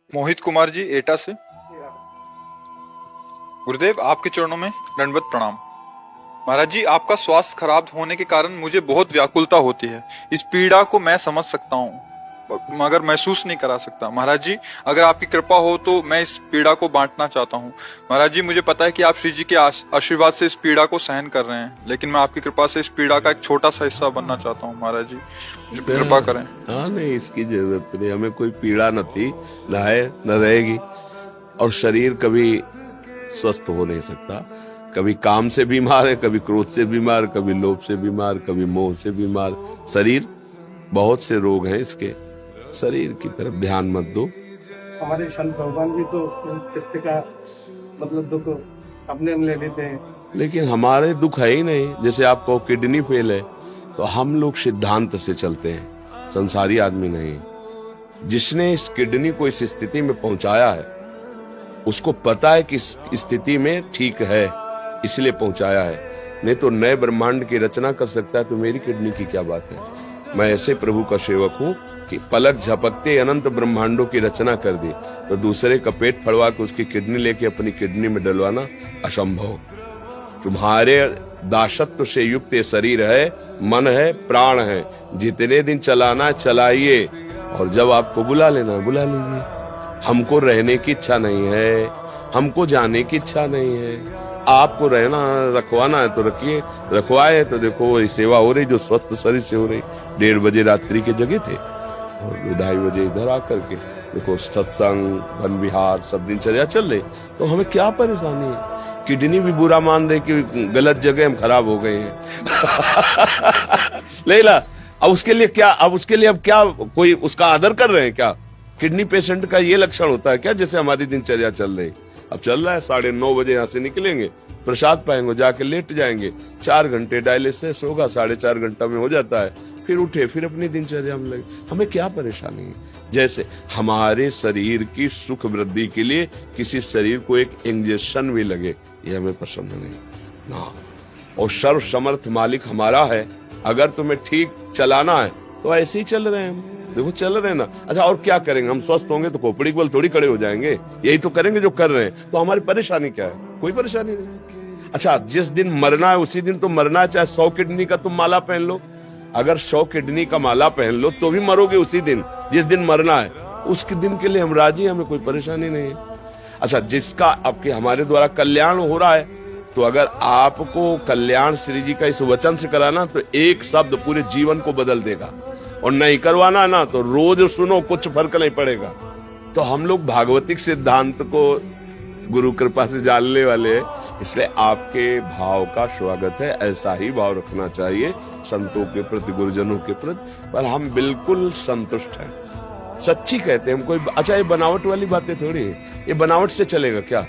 मोहित कुमार जी, एटा से। गुरुदेव, आपके चरणों में दंडवत प्रणाम। महाराज जी, आपका स्वास्थ्य खराब होने के कारण मुझे बहुत व्याकुलता होती है। इस पीड़ा को मैं समझ सकता हूँ, मगर महसूस नहीं करा सकता। महाराज जी, अगर आपकी कृपा हो तो मैं इस पीड़ा को बांटना चाहता हूँ। महाराज जी, मुझे पता है कि आप श्री जी के आशीर्वाद से इस पीड़ा को सहन कर रहे हैं, लेकिन मैं आपकी कृपा से इस पीड़ा का एक छोटा सा हिस्सा बनना चाहता हूँ। महाराज जी, मुझे कृपा करें। हाँ, नहीं, इसकी जरूरत नहीं। हमें कोई पीड़ा न थी, न है, न रहेगी। और शरीर कभी स्वस्थ हो नहीं सकता। कभी काम से बीमार है, कभी क्रोध से बीमार, कभी लोभ से बीमार, कभी मोह से बीमार। शरीर, बहुत से रोग हैं इसके। शरीर की तरफ ध्यान मत दो। हमारे संत भगवान भी तो शिष्य का मतलब दुख अपने में ले लेते हैं, लेकिन हमारे दुख है ही नहीं। जैसे आपको किडनी फेल है तो हम लोग सिद्धांत से चलते हैं, संसारी आदमी नहीं। जिसने इस किडनी को इस स्थिति में पहुंचाया है उसको पता है कि इस स्थिति में ठीक है, इसलिए पहुंचाया है। नहीं तो नए ब्रह्मांड की रचना कर सकता है, तो मेरी किडनी की क्या बात है। मैं ऐसे प्रभु का सेवक हूं कि पलक झपकते अनंत ब्रह्मांडों की रचना कर दी, तो दूसरे का पेट फड़वा के उसकी किडनी लेके अपनी किडनी में डलवाना असंभव। तुम्हारे दासत्व से युक्त ये शरीर है, मन है, प्राण है। जितने दिन चलाना चलाइए, और जब आपको बुला लेना बुला लीजिए। हमको रहने की इच्छा नहीं है, हमको जाने की इच्छा नहीं है। आपको रहना रखवाना है तो रखिए, रखवाए तो देखो ये सेवा हो रही जो स्वस्थ शरीर से हो रही। 1:30 बजे रात्रि के जगह थे और 2:30 बजे इधर आकर के देखो सत्संग, वन विहार, सब दिनचर्या चल रही। तो हमें क्या परेशानी है। किडनी भी बुरा मान रहे कि गलत जगह हम खराब हो गए हैं। ले ला, अब उसके लिए क्या, अब क्या कोई उसका आदर कर रहे हैं क्या। किडनी पेशेंट का ये लक्षण होता है क्या, जैसे हमारी दिनचर्या चल रही। अब चल रहा है 9:30 बजे यहाँ से निकलेंगे, प्रसाद पाएंगे, जाके लेट जाएंगे, 4 घंटे डायलिसिस होगा, 4.5 घंटा में हो जाता है। फिर उठे, फिर अपनी दिनचर्या में लगे। हमें क्या परेशानी है। जैसे हमारे शरीर की सुख वृद्धि के लिए किसी शरीर को एक इंजेक्शन भी लगे, ये हमें पसंद नहीं ना। और सर्व समर्थ मालिक हमारा है। अगर तुम्हें ठीक चलाना है तो ऐसे ही चल रहे हैं हम, देखो चल रहे हैं ना। अच्छा, और क्या करेंगे। हम स्वस्थ होंगे तो खोपड़ी के बल थोड़ी खड़े हो जाएंगे, यही तो करेंगे जो कर रहे हैं। तो हमारी परेशानी क्या है, कोई परेशानी नहीं। अच्छा, जिस दिन मरना है उसी दिन तो मरना है, चाहे 100 किडनी का तुम माला पहन लो। अगर 100 किडनी का माला पहन लो तो भी मरोगे उसी दिन, जिस दिन मरना है उसके दिन के लिए हम राजी, हमें कोई परेशानी नहीं है। अच्छा, जिसका आपके हमारे द्वारा कल्याण हो रहा है, तो अगर आपको कल्याण श्री जी का इस वचन से कराना तो एक शब्द पूरे जीवन को बदल देगा। और नहीं करवाना ना तो रोज सुनो, कुछ फर्क नहीं पड़ेगा। तो हम लोग भागवतिक सिद्धांत को गुरु कृपा से जानने वाले हैं, इसलिए आपके भाव का स्वागत है। ऐसा ही भाव रखना चाहिए संतों के प्रति, गुरुजनों के प्रति। पर हम बिल्कुल संतुष्ट हैं, सच्ची कहते हैं हम। कोई अच्छा, ये बनावट वाली बातें थोड़ी है। ये बनावट से चलेगा क्या।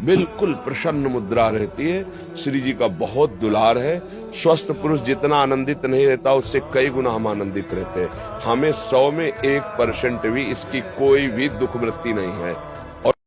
बिल्कुल प्रसन्न मुद्रा रहती है। श्री जी का बहुत दुलार है। स्वस्थ पुरुष जितना आनंदित नहीं रहता उससे कई गुना हम आनंदित रहते हैं। हमें 100 में 1% भी इसकी कोई भी दुख वृत्ति नहीं है।